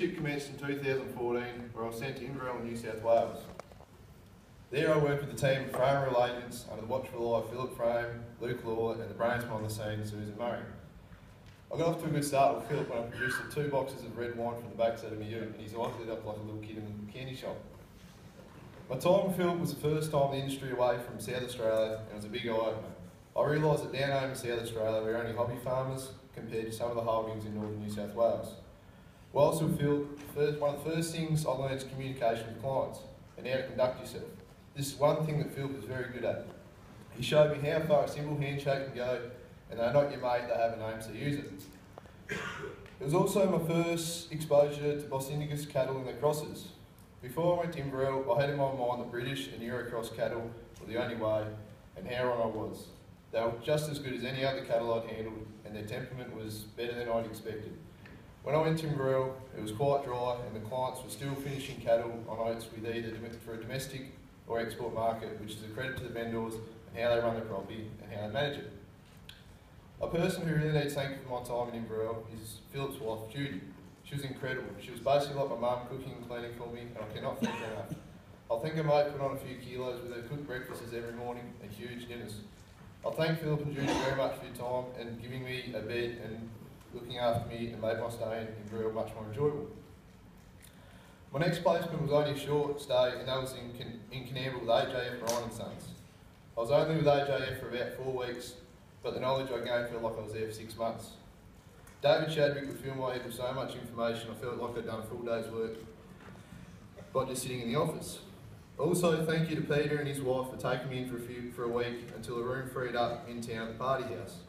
apprenticeship commenced in 2014, where I was sent to Inverell in New South Wales. There I worked with the team of farmer agents under the watchful eye of Philip Frame, Luke Law and the brains behind the scenes, Susan Murray. I got off to a good start with Philip when I produced him 2 boxes of red wine from the backside of my ute, and he's eyes lit up like a little kid in a candy shop. My time with Philip was the first time in the industry away from South Australia, and it was a big eye-opener. I realised that down home in South Australia we're only hobby farmers compared to some of the holdings in northern New South Wales. Whilst with Phil, one of the first things I learned is communication with clients and how to conduct yourself. This is one thing that Philip is very good at. He showed me how far a simple handshake can go, and they're not your mate, they have a name, so use it. It was also my first exposure to Bosindicus cattle and their crosses. Before I went to Inverell, I had in my mind that British and Eurocross cattle were the only way, and how wrong I was. They were just as good as any other cattle I'd handled, and their temperament was better than I'd expected. When I went to Inverell, it was quite dry, and the clients were still finishing cattle on oats with either for a domestic or export market, which is a credit to the vendors and how they run their property and how they manage it. A person who really needs thank for my time in Inverell is Philip's wife, Judy. She was incredible. She was basically like my mum, cooking and cleaning for me, and I cannot thank her enough. I think I might put on a few kilos with her cooked breakfasts every morning and huge dinners. I thank Philip and Judy very much for your time and giving me a bed and looking after me, and made my stay in Inverell much more enjoyable. My next placement was only a short stay, and that was in Canberra with AJF Ryan and Sons. I was only with AJF for about 4 weeks, but the knowledge I gained felt like I was there for 6 months. David Chadwick would fill my head with so much information, I felt like I'd done a full day's work by just sitting in the office. Also, thank you to Peter and his wife for taking me in for a week until a room freed up in town at the party house.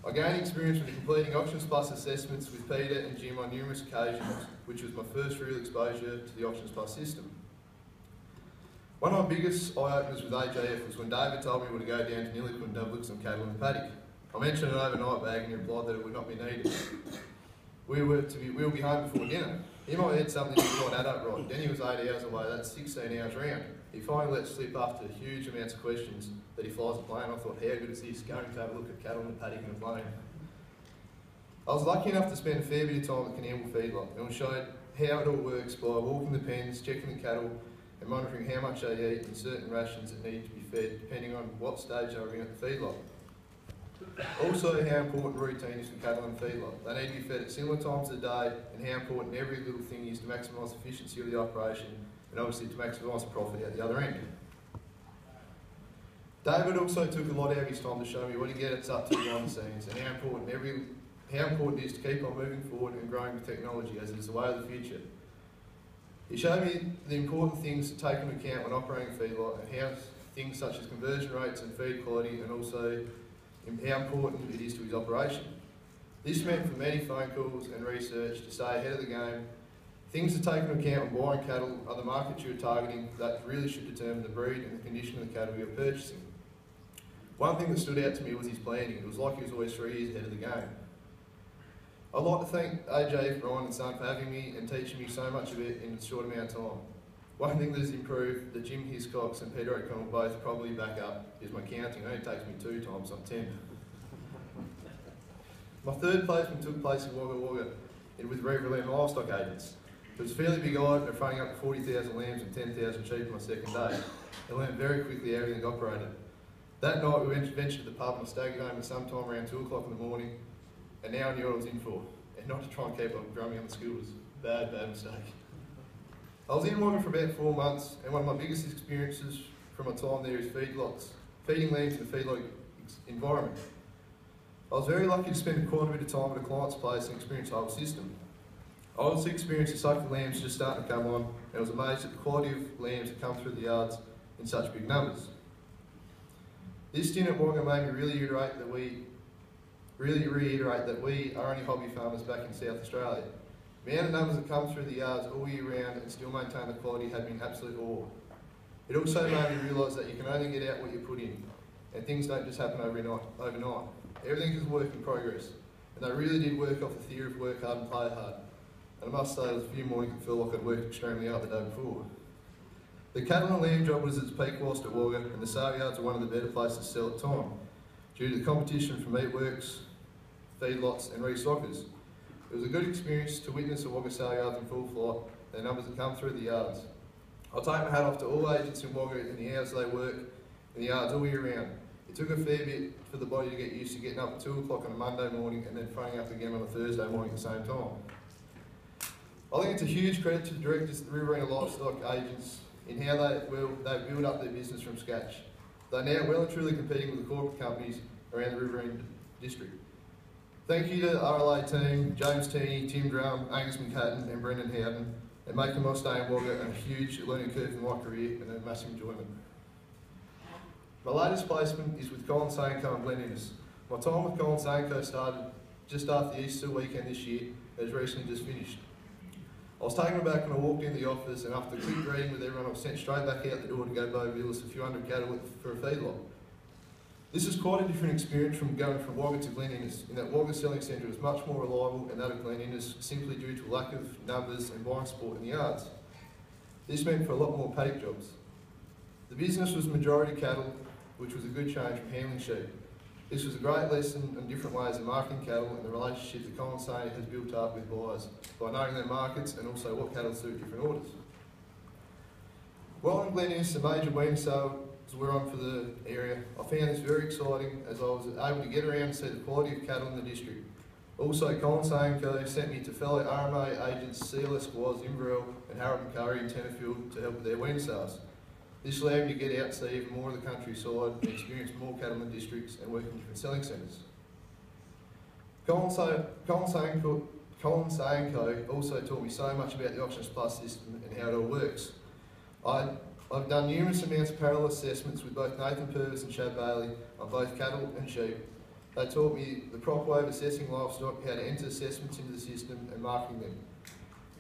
I gained experience with completing Auctions Plus assessments with Peter and Jim on numerous occasions, which was my first real exposure to the Auctions Plus system. One of my biggest eye-openers with AJF was when David told me we were to go down to Nilliquin and have a look at some cattle in the paddock. I mentioned an overnight bag and he replied that it would not be needed. We will be home before dinner. He might have had something that didn't quite add up right. Then he was 8 hours away, that's 16 hours round. He finally let slip after huge amounts of questions that he flies a plane. I thought, how good is this, going to have a look at cattle in the paddock in a plane. I was lucky enough to spend a fair bit of time at Canberra Feedlot, and we showed how it all works by walking the pens, checking the cattle, and monitoring how much they eat and certain rations that need to be fed depending on what stage they were in at the feedlot. Also, how important routine is for cattle in the feedlot. They need to be fed at similar times of the day, and how important every little thing is to maximise efficiency of the operation, and obviously to maximise profit at the other end. David also took a lot out of his time to show me what he gets up to behind the scenes, and how important it is to keep on moving forward and growing with technology, as it is the way of the future. He showed me the important things to take into account when operating a feedlot, and how things such as conversion rates and feed quality, and also how important it is to his operation. This meant for many phone calls and research to stay ahead of the game. Things to take into account when buying cattle are the markets you're targeting that really should determine the breed and the condition of the cattle you're purchasing. One thing that stood out to me was his planning. It was like he was always 3 years ahead of the game. I'd like to thank AJ, Ryan and Son for having me and teaching me so much of it in a short amount of time. One thing that has improved that Jim Hiscox and Peter O'Connell both probably back up is my counting. It only takes me 2 times, I'm 10. My third placement took place in Wagga Wagga with Reeve Livestock Agents. It was a fairly big eye-opener, fronting up to 40,000 lambs and 10,000 sheep on my second day. I learned very quickly how everything operated. That night we ventured to the pub and I staggered home at some time around 2 o'clock in the morning, and now I knew what I was in for, and not to try and keep on drumming on the scooters. Bad mistake. I was in Wagga for about 4 months, and one of my biggest experiences from my time there is feedlots, feeding lambs in a feedlot environment. I was very lucky to spend quite a bit of time at a client's place and experience the whole system. I also experienced the suckling lambs just starting to come on, and I was amazed at the quality of lambs that come through the yards in such big numbers. This stint at Wagga made me really reiterate that we are only hobby farmers back in South Australia. The amount of numbers that come through the yards all year round and still maintain the quality had been absolute awe. It also made me realise that you can only get out what you put in, and things don't just happen overnight. Everything is work in progress, and they really did work off the theory of work hard and play hard. And I must say, there was a few mornings that felt like I'd worked extremely hard the day before. The cattle and lamb job was at its peak whilst at Wagga, and the sale yards are one of the better places to sell at the time, due to the competition from meatworks, feedlots and restockers. It was a good experience to witness the Wagga sale yards in full flight and the numbers that come through the yards. I'll take my hat off to all agents in Wagga and the hours they work in the yards all year round. It took a fair bit for the body to get used to getting up at 2 o'clock on a Monday morning and then phoning up again on a Thursday morning at the same time. I think it's a huge credit to the directors of the Riverina Livestock agents in how they build up their business from scratch. They're now well and truly competing with the corporate companies around the Riverina district. Thank you to the RLA team, James Teeney, Tim Drum, Angus McHatton and Brendan Howden, and making my stay in Wagga a huge learning curve in my career and a massive enjoyment. My latest placement is with Colin Sanko and Glen Innes. My time with Colin Sanko started just after the Easter weekend this year, and has recently just finished. I was taken aback when I walked into the office, and after a quick greeting with everyone, I was sent straight back out the door to go Bougainville a few hundred cattle for a feedlot. This is quite a different experience from going from Wagga to Glen Innes, in that Wagga Selling Centre is much more reliable and that of Glen Innes simply due to lack of numbers and blind sport in the yards. This meant for a lot more paddock jobs. The business was majority cattle, which was a good change from handling sheep. This was a great lesson on different ways of marketing cattle and the relationship that Colin Sanko has built up with buyers by knowing their markets and also what cattle suit different orders. While in Glen Innes, the major wean sales were on for the area, I found this very exciting as I was able to get around and see the quality of cattle in the district. Also, Colin Sanko sent me to fellow RMA agents CLS Squires, Inverell and Harold McCurry in Tenterfield to help with their wean sales. This allowed me to get out and see even more of the countryside and experience more cattlemen districts and work in different selling centres. Colin Sanko also taught me so much about the Auctions Plus system and how it all works. I've done numerous amounts of parallel assessments with both Nathan Purvis and Chad Bailey on both cattle and sheep. They taught me the proper way of assessing livestock, how to enter assessments into the system and marketing them.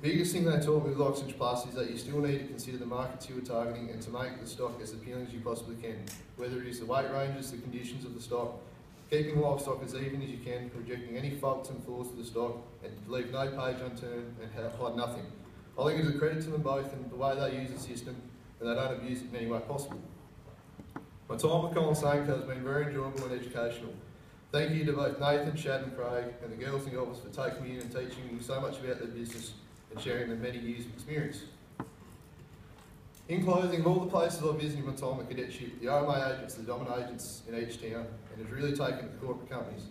The biggest thing they taught me with Auctions Plus is that you still need to consider the markets you are targeting and to make the stock as appealing as you possibly can, whether it is the weight ranges, the conditions of the stock, keeping livestock as even as you can, projecting any faults and flaws of the stock, and leave no page unturned and hide nothing. I think it's a credit to them both and the way they use the system, and they don't abuse it in any way possible. My time with Colin Sanko has been very enjoyable and educational. Thank you to both Nathan, Chad and Craig and the girls in the office for taking me in and teaching me so much about their business and sharing their many years of experience. In closing, of all the places I've visited in my time at cadetship, the RMA agents are the dominant agents in each town and has really taken to corporate companies.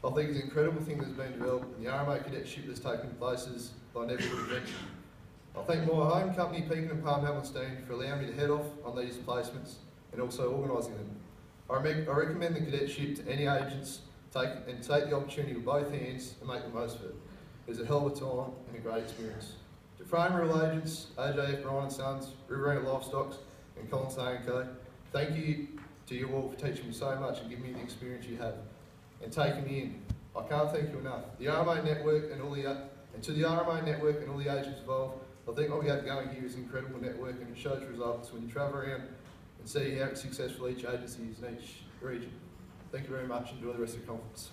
I think it's an incredible thing that's been developed and the RMA cadetship has taken places I never would have ventured. I thank my home company, Pekin and Palm Hamilstein, for allowing me to head off on these placements and also organising them. I recommend the cadetship to any agents take the opportunity with both hands and make the most of it. It was a hell of a time and a great experience. To Frame Rural Agents, AJF Bryan and Sons, Riverina Livestock and Colin Sanko, thank you to you all for teaching me so much and giving me the experience you have and taking me in. I can't thank you enough. The RMA network and to the RMA network and all the agents involved, I think what we have going here is an incredible network and it shows results when you travel around and see how successful each agency is in each region. Thank you very much. Enjoy the rest of the conference.